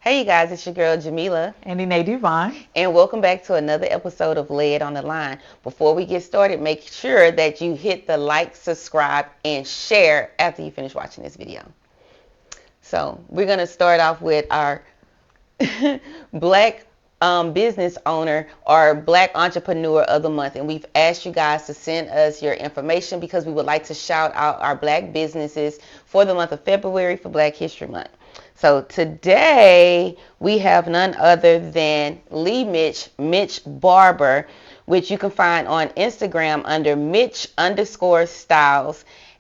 Hey you guys, it's your girl Jamila. And Nene Divine. And welcome back to another episode of Lay It on the Line. Before we get started, make sure that you hit the like, subscribe, and share after you finish watching this video. So we're going to start off with our black business owner or black entrepreneur of the month. And we've asked you guys to send us your information because we would like to shout out our black businesses for the month of February for Black History Month. So today we have none other than Mitch Barber, which you can find on Instagram under Mitch_Styles.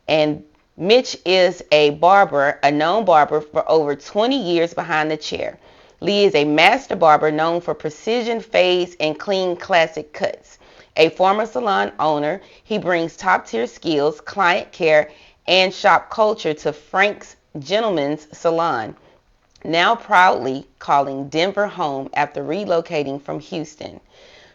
And Mitch is a barber, a known barber for over 20 years behind the chair. Lee is a master barber known for precision fades and clean classic cuts. A former salon owner, he brings top-tier skills, client care, and shop culture to Frank's Gentleman's Salon, now proudly calling Denver home after relocating from Houston.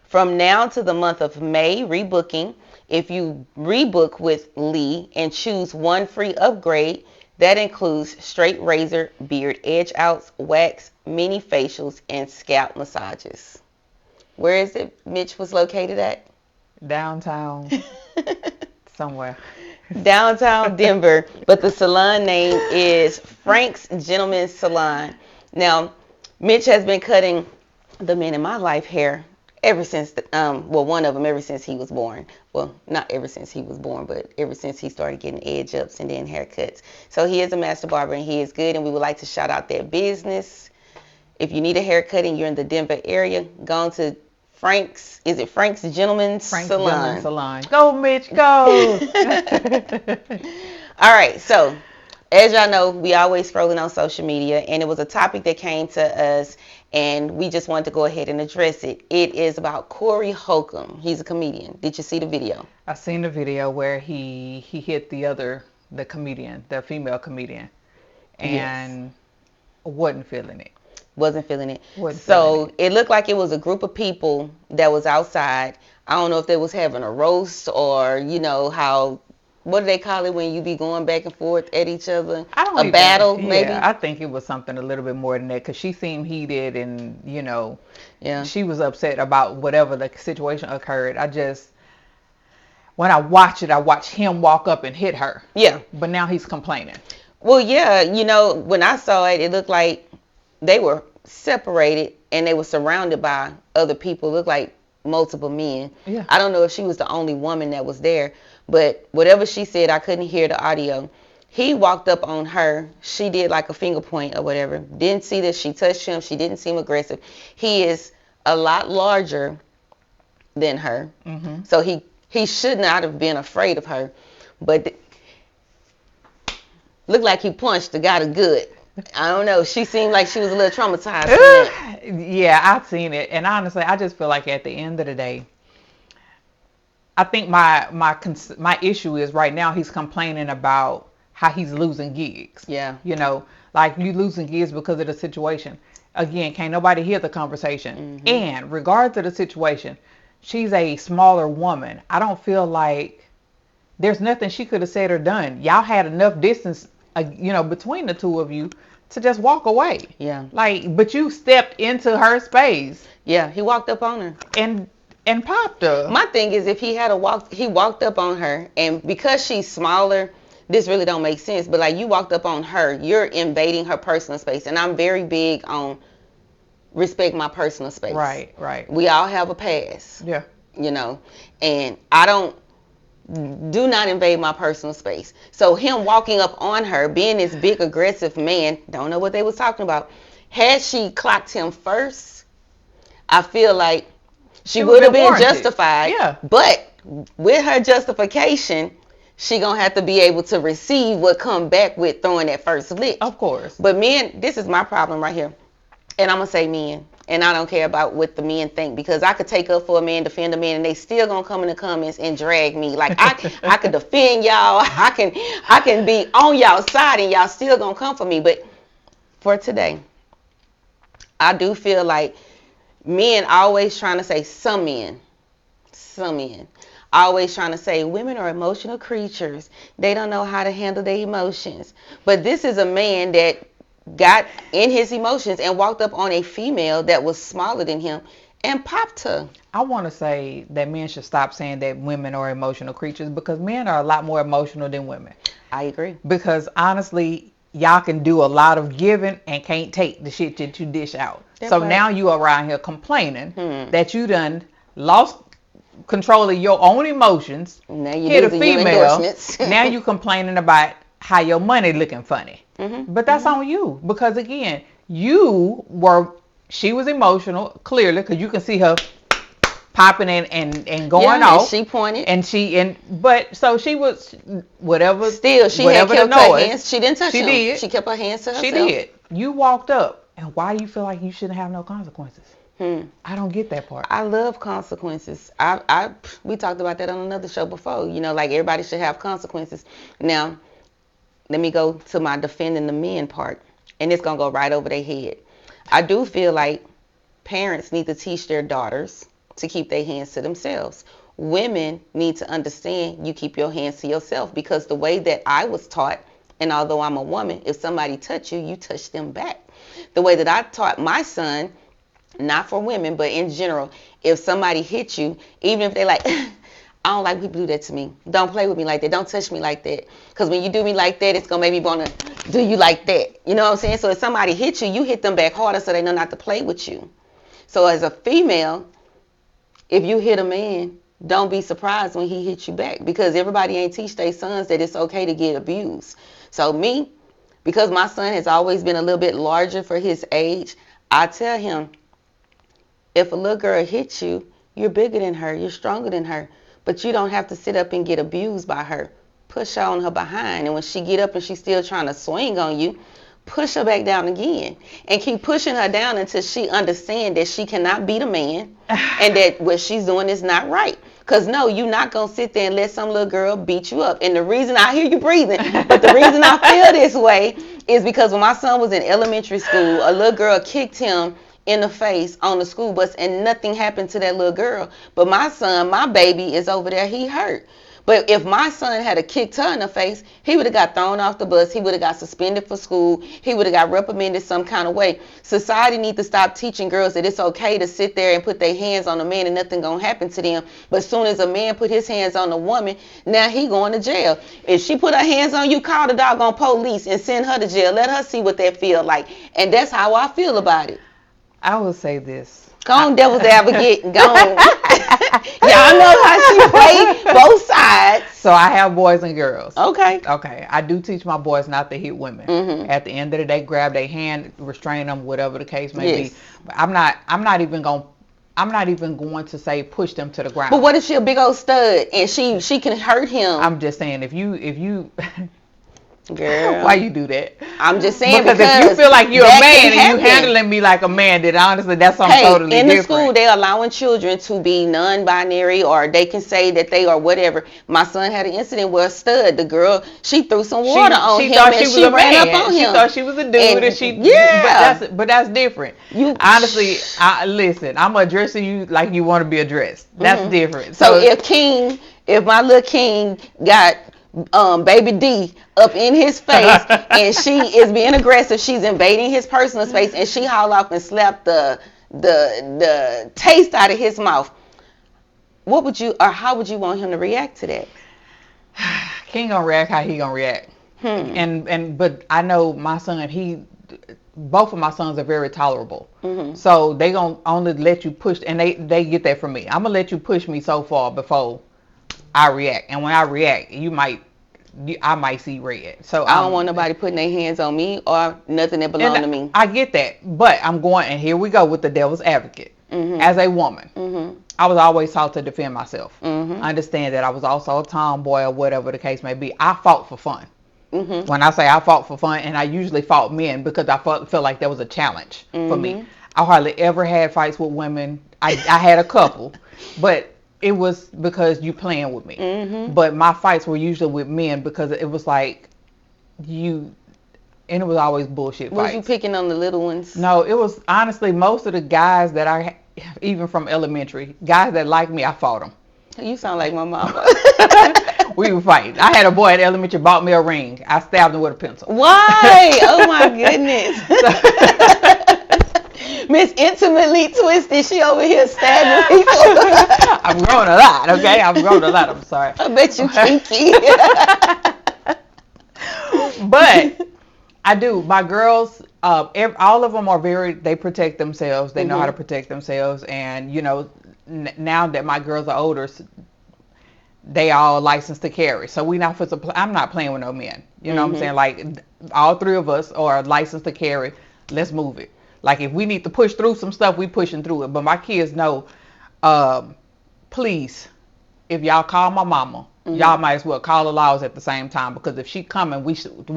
From now to the month of May, rebooking. If you rebook with Lee and choose one free upgrade, that includes straight razor, beard edge outs, wax, mini facials, and scalp massages. Where is it Mitch was located at? Downtown somewhere. Downtown Denver, but the salon name is Frank's Gentleman's Salon. Now, Mitch has been cutting the men in my life hair ever since, one of them ever since he was born. Well, not ever since he was born, but ever since he started getting edge ups and then haircuts. So he is a master barber and he is good, and we would like to shout out that business. If you need a haircut and you're in the Denver area, go on to Frank's Gentleman's Salon. Go, Mitch, go. All right, so as y'all know, we always scrolling on social media, and it was a topic that came to us, and we just wanted to go ahead and address it. It is about Corey Holcomb. He's a comedian. Did you see the video? I seen the video where he hit the comedian, the female comedian, and Yes. wasn't feeling it. Wasn't feeling it. Wasn't So feeling it looked like it was a group of people that was outside. I don't know if they was having a roast or, what do they call it when you be going back and forth at each other? I don't A even, battle, yeah, maybe? I think it was something a little bit more than that because she seemed heated and, Yeah. she was upset about whatever the situation occurred. When I watch him walk up and hit her. Yeah. But now he's complaining. Well, yeah, when I saw it, it looked like they were separated and they were surrounded by other people. It looked like multiple men. Yeah. I don't know if she was the only woman that was there, but whatever she said, I couldn't hear the audio. He walked up on her. She did like a finger point or whatever. Didn't see that she touched him. She didn't seem aggressive. He is a lot larger than her. Mm-hmm. So he should not have been afraid of her. But looked like he punched the guy good. I don't know. She seemed like she was a little traumatized from that. Yeah, I've seen it, and honestly, I just feel like at the end of the day, I think my issue is right now he's complaining about how he's losing gigs. Yeah. Like you losing gigs because of the situation. Again, can't nobody hear the conversation. Mm-hmm. And regardless of the situation, she's a smaller woman. I don't feel like there's nothing she could have said or done. Y'all had enough distance, between the two of you to just walk away. Yeah. But you stepped into her space. Yeah, he walked up on her. And popped her. My thing is, if he walked up on her, and because she's smaller, this really don't make sense. But like, you walked up on her, you're invading her personal space, and I'm very big on respect my personal space. Right. We all have a past. Yeah. And I do not invade my personal space. So him walking up on her, being this big aggressive man, don't know what they was talking about. Had she clocked him first, I feel like she would have been warranted. Justified. Yeah. But with her justification, she gonna have to be able to receive what come back with throwing that first lick. Of course. But men, this is my problem right here. And I'm gonna say men. And I don't care about what the men think, because I could take up for a man, defend a man, and they still gonna come in the comments and drag me. Like I could defend y'all. I can be on y'all side, and y'all still gonna come for me. But for today, I do feel like men always trying to say, some men, always trying to say women are emotional creatures. They don't know how to handle their emotions. But this is a man that got in his emotions and walked up on a female that was smaller than him and popped her. I want to say that men should stop saying that women are emotional creatures, because men are a lot more emotional than women. I agree. Because honestly, y'all can do a lot of giving and can't take the shit that you dish out. That So part. now you around here complaining that you done lost control of your own emotions, Now you hit a losing your female. endorsements. Now you complaining about how your money looking funny. Mm-hmm. But that's on you, because again, she was emotional clearly, because you can see her popping and going Yeah, and off. she pointed. But so she was whatever. Still, she whatever had the kept her noise. hands. She didn't touch She him. did. She kept her hands to herself. She did. You walked up, and why do you feel like you shouldn't have no consequences? I don't get that part. I love consequences. We talked about that on another show before. You know, like everybody should have consequences. Now, let me go to my defending the men part, and it's gonna go right over their head. I do feel like parents need to teach their daughters to keep their hands to themselves. Women need to understand you keep your hands to yourself, because the way that I was taught, and although I'm a woman, if somebody touch you, you touch them back. The way that I taught my son, not for women, but in general, if somebody hits you, even if they like, I don't like people do that to me. Don't play with me like that. Don't touch me like that. Because when you do me like that, it's going to make me want to do you like that. You know what I'm saying? So if somebody hits you, you hit them back harder so they know not to play with you. So as a female, if you hit a man, don't be surprised when he hits you back, because everybody ain't teach their sons that it's okay to get abused. So me, because my son has always been a little bit larger for his age, I tell him, if a little girl hits you, you're bigger than her, you're stronger than her, but you don't have to sit up and get abused by her. Push her on her behind, and when she get up and she's still trying to swing on you, push her back down again, and keep pushing her down until she understands that she cannot beat a man and that what she's doing is not right. Because no, you're not going to sit there and let some little girl beat you up. And the reason I hear you breathing, but the reason I feel this way is because when my son was in elementary school, a little girl kicked him in the face on the school bus, and nothing happened to that little girl. But my son, my baby, is over there, he hurt. But if my son had a kicked her in the face, he would have got thrown off the bus. He would have got suspended for school. He would have got reprimanded some kind of way. Society needs to stop teaching girls that it's okay to sit there and put their hands on a man and nothing gonna happen to them. But as soon as a man put his hands on a woman, now he going to jail. If she put her hands on you, call the doggone police and send her to jail. Let her see what that feel like. And that's how I feel about it. I will say this. Go on, devil's advocate. Go on. Y'all know how she played both sides. So I have boys and girls. Okay. Okay. I do teach my boys not to hit women. At the end of the day, grab their hand, restrain them, whatever the case may be. But I'm not even going to say push them to the ground. But what if she a big old stud and she can hurt him? I'm just saying, if you Girl. Why you do that? I'm just saying, because if you feel like you're a that man can and you happen. handling me like a man, then honestly that's something totally in different. the school they're allowing children to be non-binary, or they can say that they are whatever. My son had an incident where a stud, the girl, she threw some water on him and she ran up on him. She thought she was a dude, and she but that's different. Honestly, listen, I'm addressing you like you want to be addressed. That's different. So if my little King got baby D up in his face and she is being aggressive, she's invading his personal space, and she haul off and slap the taste out of his mouth, what would you, or how would you want him to react to that? King gonna react how he gonna react. But I know my son, both of my sons are very tolerable. So they gonna only let you push, and they get that from me. I'm gonna let you push me so far before I react, and when I react, I might see red. So I don't want nobody putting their hands on me or nothing that belongs to me. I get that, but I'm going, and here we go with the devil's advocate. As a woman, I was always taught to defend myself. Understand that I was also a tomboy or whatever the case may be. I fought for fun. When I say I fought for fun, and I usually fought men because I felt like that was a challenge for me. I hardly ever had fights with women. I had a couple, but it was because you playing with me. But my fights were usually with men because it was like and it was always bullshit fights. Was you picking on the little ones? No, it was honestly most of the guys that even from elementary, guys that liked me, I fought them. You sound like my mama. We were fighting. I had a boy at elementary bought me a ring. I stabbed him with a pencil. Why? Oh my goodness. Miss Intimately Twisted, she over here stabbing people. I'm growing a lot, okay? I'm growing a lot. I'm sorry. I bet you kinky. But I do. My girls, all of them are they protect themselves. They know how to protect themselves. And, now that my girls are older, they all licensed to carry. So I'm not playing with no men. You know what I'm saying? Like, all three of us are licensed to carry. Let's move it. Like, if we need to push through some stuff, we pushing through it. But my kids know, please, if y'all call my mama, y'all might as well call the laws at the same time, because if she coming, we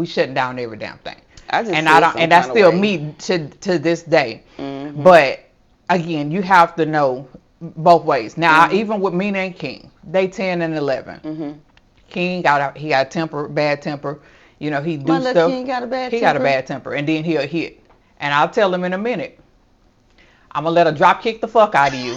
shutting down every damn thing. And that's still me to this day. But again, you have to know both ways. Now, even with Mina and King, they 10 and 11. King got a temper, bad temper. He do stuff. King got a bad temper. He got a bad temper, and then he'll hit. And I'll tell him in a minute, I'm gonna let her drop kick the fuck out of you.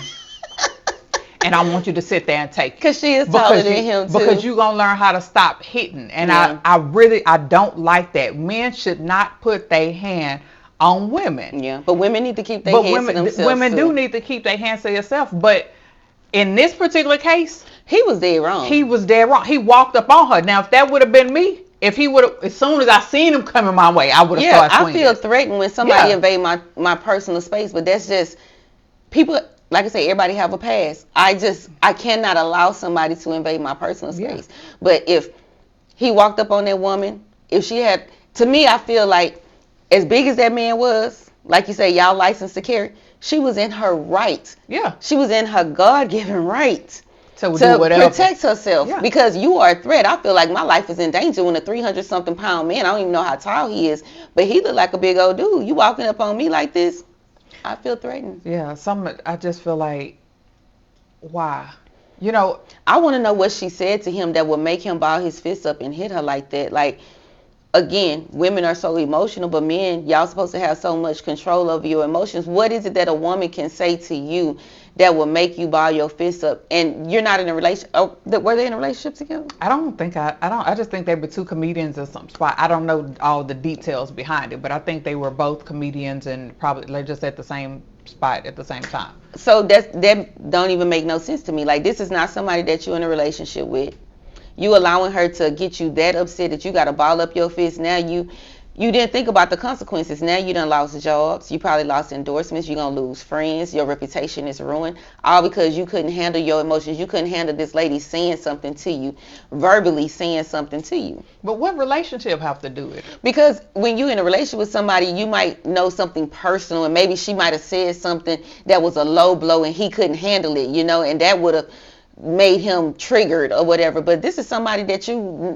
And I want you to sit there and take it. Because she is taller than him too. Because you're going to learn how to stop hitting. And I don't like that. Men should not put their hand on women. Yeah, but women need to keep their hands to themselves. Women do need to keep their hands to themselves. But in this particular case, he was dead wrong. He was dead wrong. He walked up on her. Now, if that would have been me, if he would have, as soon as I seen him coming my way, I would have started swinging. I feel threatened when somebody invade my personal space. But that's just people. Like I say, everybody have a past. I cannot allow somebody to invade my personal space. Yeah. But if he walked up on that woman, if she had, to me, I feel like as big as that man was, like you say, y'all licensed to carry, she was in her right. Yeah. She was in her God-given right to protect herself. Yeah. Because you are a threat. I feel like my life is in danger when a 300-something pound man, I don't even know how tall he is, but he looked like a big old dude. You walking up on me like this? I feel threatened. Yeah, I just feel like, why? I want to know what she said to him that would make him ball his fist up and hit her like that. Like, again, women are so emotional, but men, y'all supposed to have so much control over your emotions. What is it that a woman can say to you that will make you ball your fist up? And you're not in a relationship. Oh, were they in a relationship together? I just think they were two comedians or some spot. I don't know all the details behind it, but I think they were both comedians and probably they're just at the same spot at the same time. So that don't even make no sense to me. Like, this is not somebody that you're in a relationship with. You allowing her to get you that upset that you got to ball up your fist. Now you didn't think about the consequences. Now you done lost jobs. You probably lost endorsements. You're going to lose friends. Your reputation is ruined. All because you couldn't handle your emotions. You couldn't handle this lady saying something to you, verbally saying something to you. But what relationship have to do with it? Because when you're in a relationship with somebody, you might know something personal, and maybe she might have said something that was a low blow and he couldn't handle it, and that would have made him triggered or whatever. But this is somebody that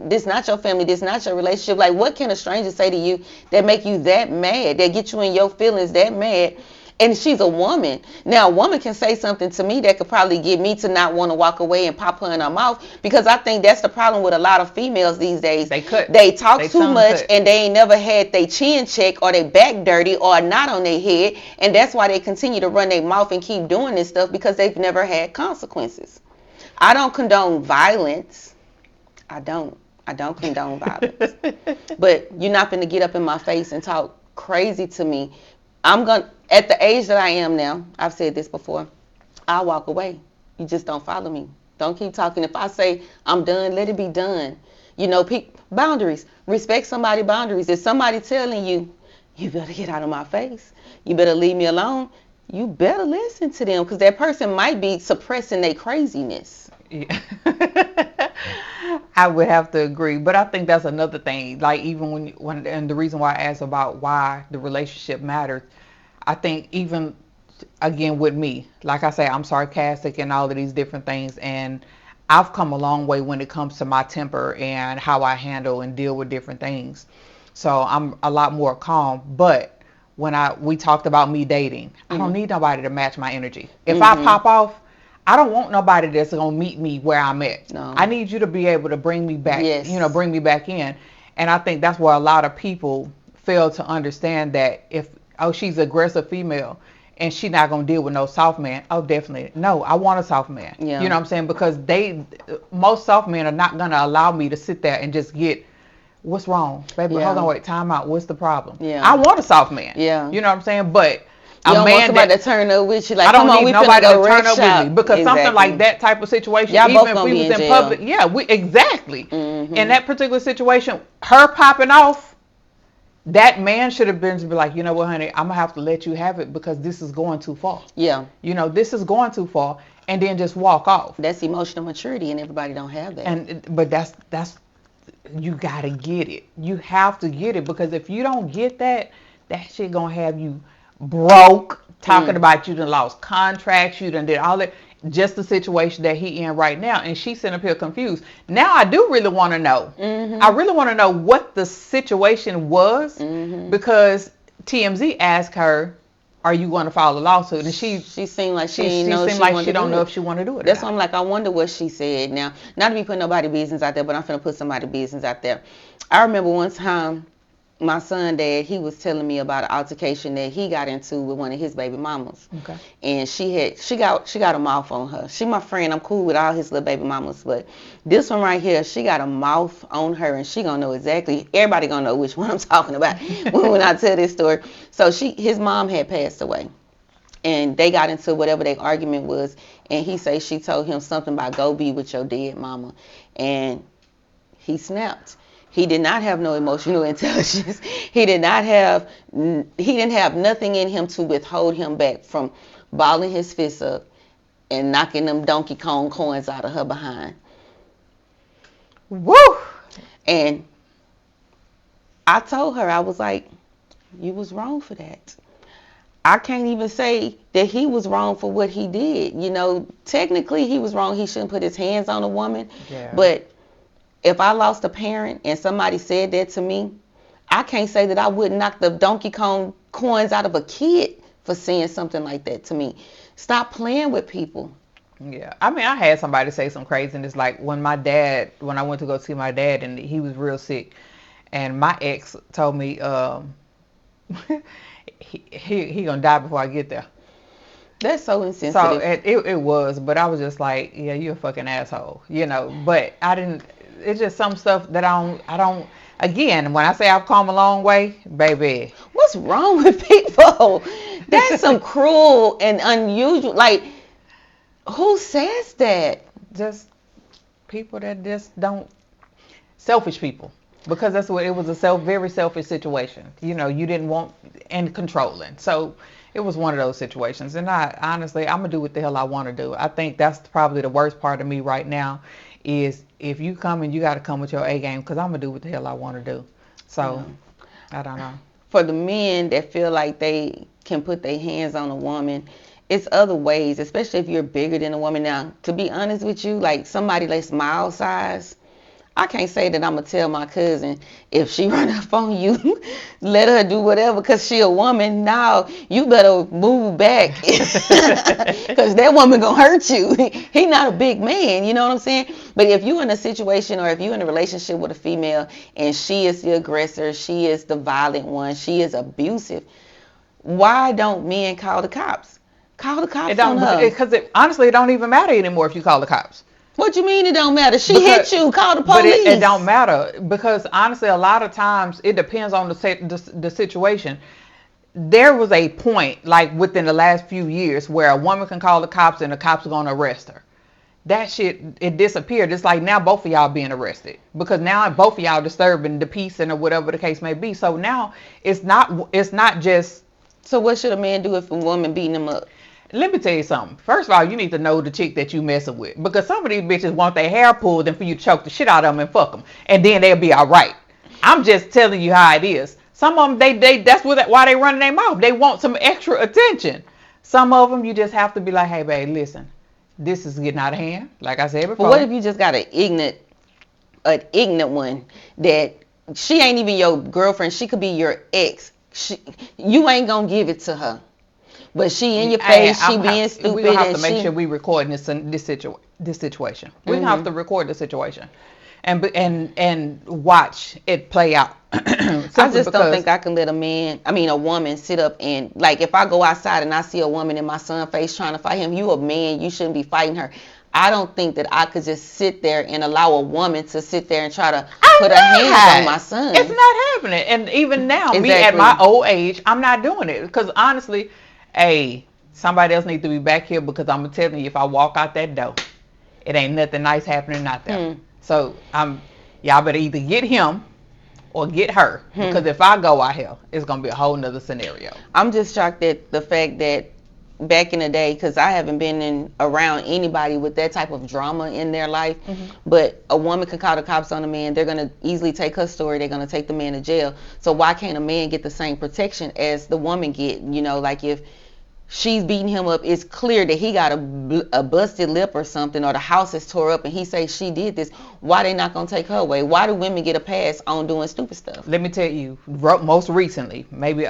this not your family, this not your relationship. Like, what can a stranger say to you that make you that mad, that get you in your feelings that mad? And she's a woman. Now, a woman can say something to me that could probably get me to not want to walk away and pop her in her mouth, because I think that's the problem with a lot of females these days. They talk too much and they ain't never had their chin checked or their back dirty or a knot on their head, and that's why they continue to run their mouth and keep doing this stuff, because they've never had consequences. I don't condone violence. I don't condone violence. But you're not going to get up in my face and talk crazy to me. At the age that I am now, I've said this before, I'll walk away. You just don't follow me. Don't keep talking. If I say I'm done, let it be done. Boundaries. Respect somebody's boundaries. If somebody telling you, you better get out of my face, you better leave me alone, you better listen to them, because that person might be suppressing their craziness. Yeah. I would have to agree, but I think that's another thing. Like, even when and the reason why I asked about why the relationship matters, I think even again with me, like I say, I'm sarcastic and all of these different things, and I've come a long way when it comes to my temper and how I handle and deal with different things. So I'm a lot more calm. But when we talked about me dating, I don't need nobody to match my energy. If I pop off, I don't want nobody that's going to meet me where I'm at. No. I need you to be able to bring me back, bring me back in. And I think that's where a lot of people fail to understand that she's an aggressive female and she not gonna deal with no soft man. Oh, definitely no. I want a soft man. Yeah. You know what I'm saying? Because most soft men are not gonna allow me to sit there and just get, what's wrong, baby? Yeah. Hold on, wait, time out. What's the problem? Yeah. I want a soft man. Yeah. You know what I'm saying? But You a don't want man somebody that to turn up with you. Like, I don't come on, need we finna nobody go to wreck turn up shop. with me, because something Exactly. like that type of situation, Y'all both even if gonna we be was in in jail. public, yeah, we exactly. Mhm. In that particular situation, her popping off, that man should have been to be like, you know what, honey, I'm gonna have to let you have it because this is going too far. Yeah. You know, this is going too far, and then just walk off. That's emotional maturity, and everybody don't have that. But that's you gotta get it. You have to get it, because if you don't get that, that shit gonna have you broke. Talking about you done lost contracts, you done did all that. Just the situation that he in right now, and she's sitting up here confused. Now I do really want to know. I really want to know what the situation was, because TMZ asked her, "Are you going to file a lawsuit?" And she seemed like she don't know if she want to do it. That's why I'm like, I wonder what she said. Now, not to be putting nobody's business out there, but I'm finna put somebody's business out there. I remember one time my son dad, he was telling me about an altercation that he got into with one of his baby mamas. Okay. And she got a mouth on her. She my friend. I'm cool with all his little baby mamas, but this one right here, she got a mouth on her, and she gonna know exactly. Everybody gonna know which one I'm talking about when I tell this story. So his mom had passed away, and they got into whatever their argument was, and he say she told him something about go be with your dead mama, and he snapped. He did not have no emotional intelligence. He didn't have nothing in him to withhold him back from balling his fists up and knocking them Donkey Kong coins out of her behind. Woo! And I told her, I was like, you was wrong for that. I can't even say that he was wrong for what he did. You know, technically he was wrong. He shouldn't put his hands on a woman. Yeah. But if I lost a parent and somebody said that to me, I can't say that I wouldn't knock the Donkey Kong coins out of a kid for saying something like that to me. Stop playing with people. Yeah. I mean, I had somebody say some craziness, like when I went to go see my dad and he was real sick, and my ex told me he gonna die before I get there. That's so insensitive. So it was, but I was just like, yeah, you're a fucking asshole, you know. But I didn't. It's just some stuff that I don't. Again, when I say I've come a long way, baby. What's wrong with people? That's some cruel and unusual. Like, who says that? Just people that just don't. Selfish people. Because that's what it was, very selfish situation. You know, you didn't want, and controlling. So it was one of those situations. And I'm gonna do what the hell I want to do. I think that's probably the worst part of me right now, is if you come and you got to come with your A game, because I'm gonna do what the hell I want to do. So I don't know. For the men that feel like they can put their hands on a woman, it's other ways, especially if you're bigger than a woman. Now, to be honest with you, like somebody that's my size, I can't say that I'm going to tell my cousin, if she run up on you, let her do whatever because she a woman. No, you better move back because that woman going to hurt you. He not a big man, you know what I'm saying? But if you in a situation, or if you in a relationship with a female and she is the aggressor, she is the violent one, she is abusive, why don't men call the cops? Call the cops on her. Because honestly, it don't even matter anymore if you call the cops. What you mean it don't matter? She hit you. Call the police. But it don't matter, because honestly, a lot of times it depends on the situation. There was a point, like within the last few years, where a woman can call the cops and the cops are going to arrest her. That shit, it disappeared. It's like now both of y'all being arrested, because now both of y'all disturbing the peace and whatever the case may be. So now it's not just. So what should a man do if a woman beating him up? Let me tell you something. First of all, you need to know the chick that you messing with, because some of these bitches want their hair pulled and for you to choke the shit out of them and fuck them, and then they'll be all right. I'm just telling you how it is. Some of them, that's why they running their mouth. They want some extra attention. Some of them, you just have to be like, hey, babe, listen, this is getting out of hand. Like I said before. But what if you just got an ignorant one that she ain't even your girlfriend? She could be your ex. You ain't gonna give it to her. But she in your face, she being stupid. We're going to have to make sure we recording this situation. We're going to have to record the situation. and watch it play out. I Simply just don't because think I can let a woman sit up and, like, if I go outside and I see a woman in my son's face trying to fight him, you a man, you shouldn't be fighting her. I don't think that I could just sit there and allow a woman to sit there and try to I'm put her hands on not. my It's son. not happening. And even now, me at my Exactly. old age, I'm not doing it. Because honestly, hey, somebody else needs to be back here because I'm telling you, if I walk out that door, it ain't nothing nice happening out there. Hmm. So y'all better either get him or get her. Hmm. Because if I go out here, it's gonna be a whole nother scenario. I'm just shocked at the fact that back in the day, because I haven't been around anybody with that type of drama in their life, Mm-hmm. but a woman can call the cops on a man. They're going to easily take her story. They're going to take the man to jail. So why can't a man get the same protection as the woman get? You know, like if she's beating him up, it's clear that he got a busted lip or something, or the house is tore up and he says she did this. Why they not going to take her away? Why do women get a pass on doing stupid stuff? Let me tell you, most recently, maybe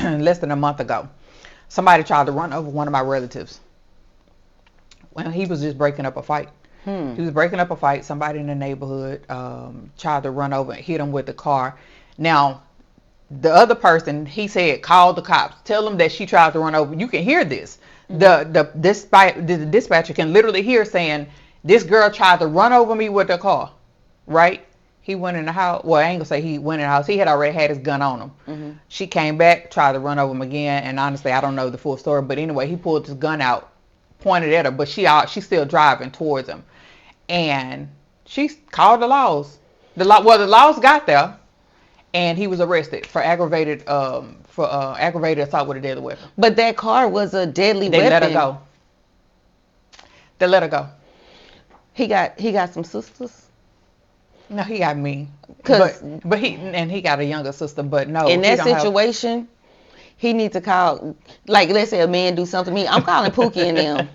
less than a month ago, somebody tried to run over one of my relatives when he was just breaking up a fight. He was breaking up a fight. Somebody in the neighborhood tried to run over and hit him with the car. Now, the other person, he said, call the cops. Tell them that she tried to run over. You can hear this. The dispatcher can literally hear saying, this girl tried to run over me with the car, right? He went in the house. Well, I ain't gonna say he went in the house. He had already had his gun on him. Mm-hmm. She came back, tried to run over him again, and honestly, I don't know the full story. But anyway, he pulled his gun out, pointed at her, but she's still driving towards him, and she called the laws. The laws got there, and he was arrested for aggravated assault with a deadly weapon. But that car was a deadly They weapon. let her go. They let her go. He got some sisters. No, he got me. Cause But he got a younger sister. But no, in that he don't have. situation, he needs to call. Like, let's say a man do something to me, I'm calling Pookie and them.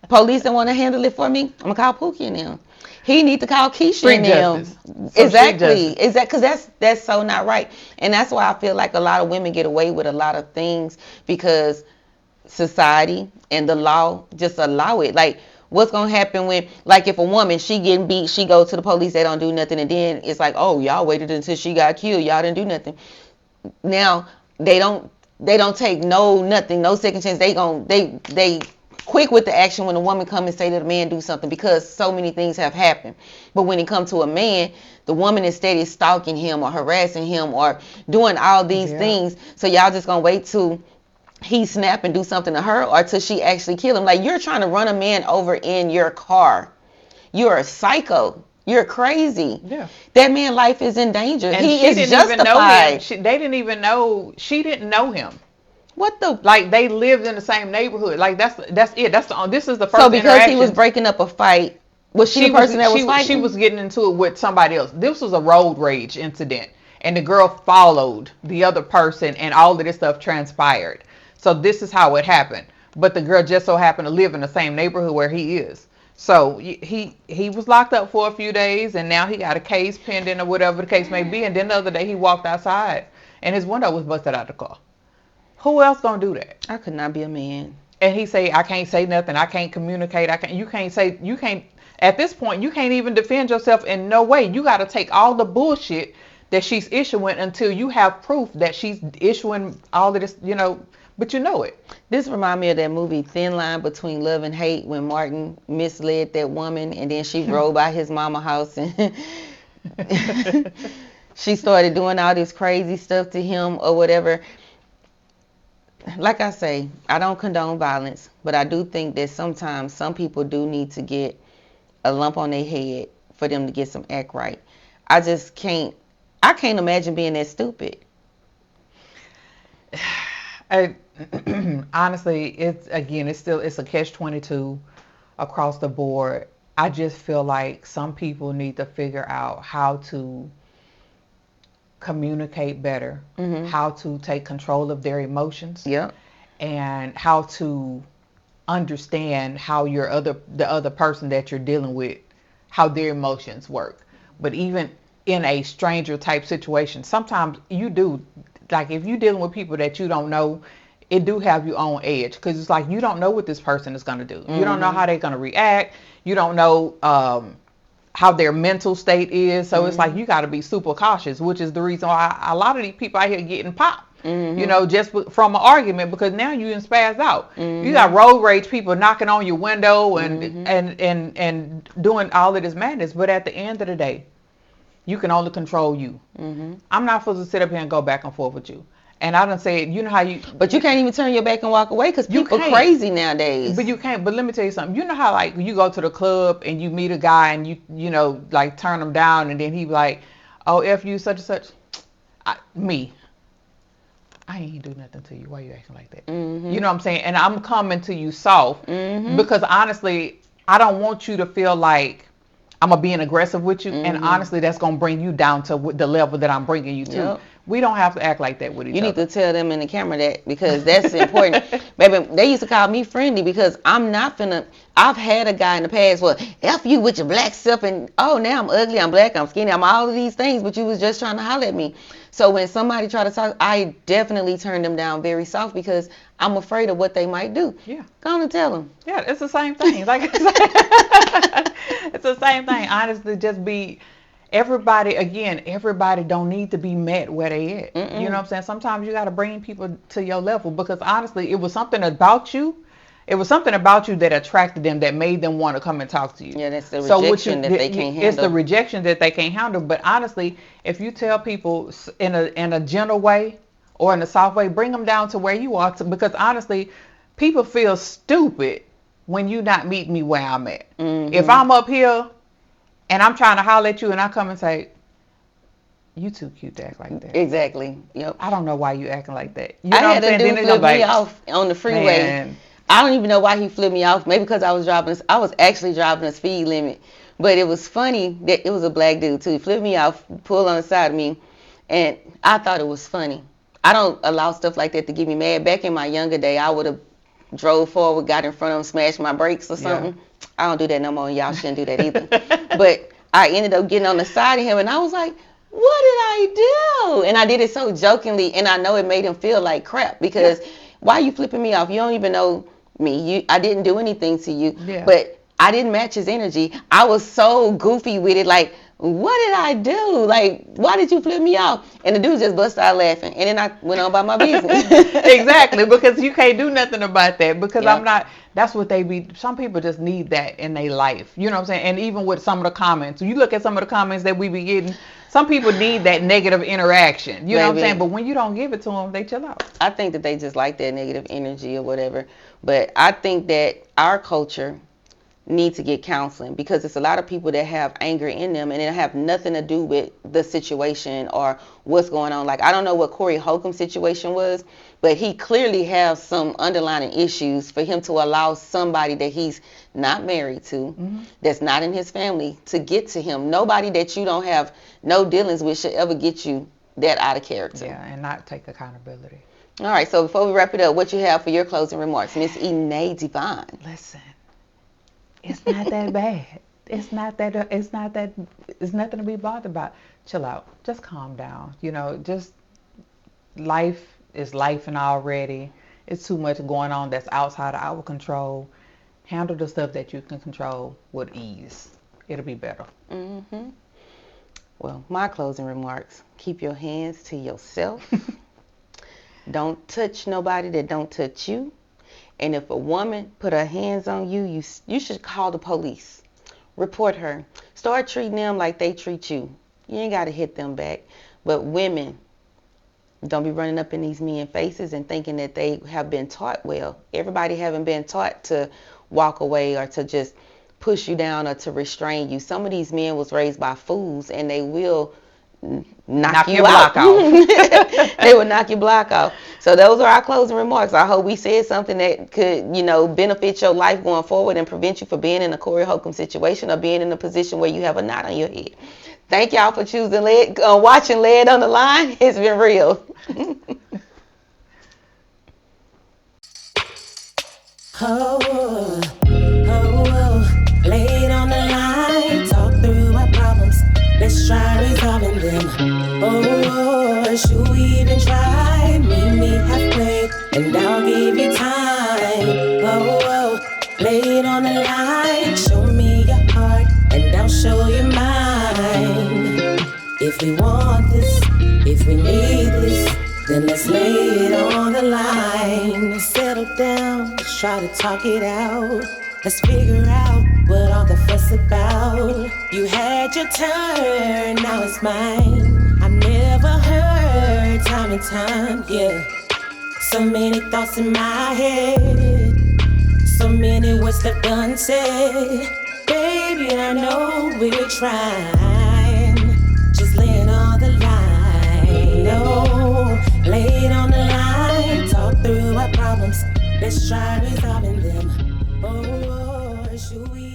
Police don't want to handle it for me, I'm gonna call Pookie and them. He need to call Keisha Street and them. justice. Exactly. Because that's so not right. And that's why I feel like a lot of women get away with a lot of things, because society and the law just allow it. Like, what's gonna happen when, like, if a woman, she getting beat, she go to the police, they don't do nothing, and then it's like, oh, y'all waited until she got killed, y'all didn't do nothing. Now they don't take no second chance. They quick with the action when a woman come and say that a man do something, because so many things have happened. But when it comes to a man, the woman is steady stalking him or harassing him or doing all these things. So y'all just gonna wait till he snap and do something to her, or till she actually kill him. Like, you're trying to run a man over in your car. You're a psycho. You're crazy. Yeah. That man's life is in danger. And he she is didn't justified. even know him. They didn't even know. She didn't know him. What the? Like, they lived in the same neighborhood. Like, that's it. This is the first. So because he was breaking up a fight, was she the person that was fighting? She was getting into it with somebody else. This was a road rage incident, and the girl followed the other person, and all of this stuff transpired. So this is how it happened. But the girl just so happened to live in the same neighborhood where he is. So he was locked up for a few days, and now he got a case pending or whatever the case may be. And then the other day he walked outside, and his window was busted out the car. Who else gonna do that? I could not be a man. And he say, I can't say nothing. I can't communicate. You can't. At this point, you can't even defend yourself in no way. You got to take all the bullshit that she's issuing until you have proof that she's issuing all of this, but you know it. This reminds me of that movie Thin Line Between Love and Hate, when Martin misled that woman and then she rode by his mama house and she started doing all this crazy stuff to him or whatever. Like I say, I don't condone violence, but I do think that sometimes some people do need to get a lump on their head for them to get some act right. I can't imagine being that stupid. Honestly, it's a catch-22 across the board. I just feel like some people need to figure out how to communicate better, how to take control of their emotions, and how to understand how the other person that you're dealing with, how their emotions work. But even in a stranger type situation, sometimes you do, like, if you're dealing with people that you don't know, it do have you on edge, because it's like you don't know what this person is going to do. You don't know how they're going to react. You don't know how their mental state is. So it's like you got to be super cautious, which is the reason why a lot of these people out here getting popped. You know, just from an argument, because now you in spaz out. You got road rage people knocking on your window and doing all of this madness. But at the end of the day, you can only control you. I'm not supposed to sit up here and go back and forth with you. And I done said, you know how you... But you can't even turn your back and walk away because people crazy nowadays. But you can't. But let me tell you something. You know how, like, you go to the club and you meet a guy and you know, like, turn him down, and then he be like, oh, F you, such and such. I ain't do nothing to you. Why you acting like that? You know what I'm saying? And I'm coming to you soft because, honestly, I don't want you to feel like I'm being aggressive with you. And honestly, that's going to bring you down to the level that I'm bringing you to. Yep. We don't have to act like that with each other. You need to tell them in the camera that, because that's important. Baby, they used to call me friendly because I'm not finna... I've had a guy in the past, well, F you with your black self, and oh, now I'm ugly, I'm black, I'm skinny, I'm all of these things, but you was just trying to holler at me. So when somebody try to talk, I definitely turn them down very soft because I'm afraid of what they might do. Yeah. Go on and tell them. Yeah, it's the same thing. Like it's the same thing. Honestly, just be... Everybody don't need to be met where they at. You know what I'm saying? Sometimes you got to bring people to your level, because honestly, it was something about you. It was something about you that attracted them, that made them want to come and talk to you. Yeah, that's the rejection that they can't handle. It's the rejection that they can't handle. But honestly, if you tell people in a gentle way or in a soft way, bring them down to where you are. Because honestly, people feel stupid when you not meet me where I'm at. If I'm up here and I'm trying to holler at you, and I come and say, you too cute to act like that. Exactly. Yep. I don't know why you acting like that. You know I had what I'm a dude saying? flip me off on the freeway. Man. I don't even know why he flipped me off. Maybe because I was actually driving a speed limit. But it was funny that it was a black dude too. He flipped me off, pulled on the side of me, and I thought it was funny. I don't allow stuff like that to get me mad. Back in my younger day, I would have drove forward, got in front of him, smashed my brakes or something. Yeah. I don't do that no more, and y'all shouldn't do that either. But I ended up getting on the side of him, and I was like, what did I do? And I did it so jokingly, and I know it made him feel like crap, because why are you flipping me off? You don't even know me. I didn't do anything to you. Yeah. But I didn't match his energy. I was so goofy with it, like, what did I do? Like, why did you flip me off? And the dude just busted out laughing. And then I went on about my business. Exactly, because you can't do nothing about that. Because I'm not, that's what they be, some people just need that in their life. You know what I'm saying? And even with some of the comments, you look at some of the comments that we be getting, some people need that negative interaction. You know what I'm saying? But when you don't give it to them, they chill out. I think that they just like that negative energy or whatever. But I think that our culture need to get counseling, because it's a lot of people that have anger in them, and it have nothing to do with the situation or what's going on. Like, I don't know what Corey Holcomb situation was, but he clearly has some underlying issues for him to allow somebody that he's not married to, that's not in his family, to get to him. Nobody that you don't have no dealings with should ever get you that out of character. Yeah, and not take accountability. All right, so before we wrap it up, what you have for your closing remarks, Miss Ine Divine? Listen. It's not that bad. It's nothing to be bothered about. Chill out. Just calm down. You know, just life is life and already. It's too much going on that's outside of our control. Handle the stuff that you can control with ease. It'll be better. Well, my closing remarks, keep your hands to yourself. Don't touch nobody that don't touch you. And if a woman put her hands on you, you should call the police. Report her. Start treating them like they treat you. You ain't got to hit them back. But women, don't be running up in these men's faces and thinking that they have been taught well. Everybody haven't been taught to walk away or to just push you down or to restrain you. Some of these men was raised by fools, and they will knock you out. They will knock your block off. So those are our closing remarks. I hope we said something that could, benefit your life going forward and prevent you from being in a Corey Holcomb situation or being in a position where you have a knot on your head. Thank y'all for choosing watching Lead on the Line. It's been real. Laid on the line, talk through our problems. Let's try resolving them. Should we even try? Meet me halfway, and I'll give you time. Lay it on the line, show me your heart, and I'll show you If we need this, then let's lay it on the line. Settle down, let's try to talk it out. Let's figure out what all the fuss about. You had your turn, now it's mine. I never heard time and time, yeah. So many thoughts in my head, so many words left unsaid. Baby, I know we're trying, just laying on the line. No, lay it on the line. Talk through our problems, let's try resolving them. Oh, should we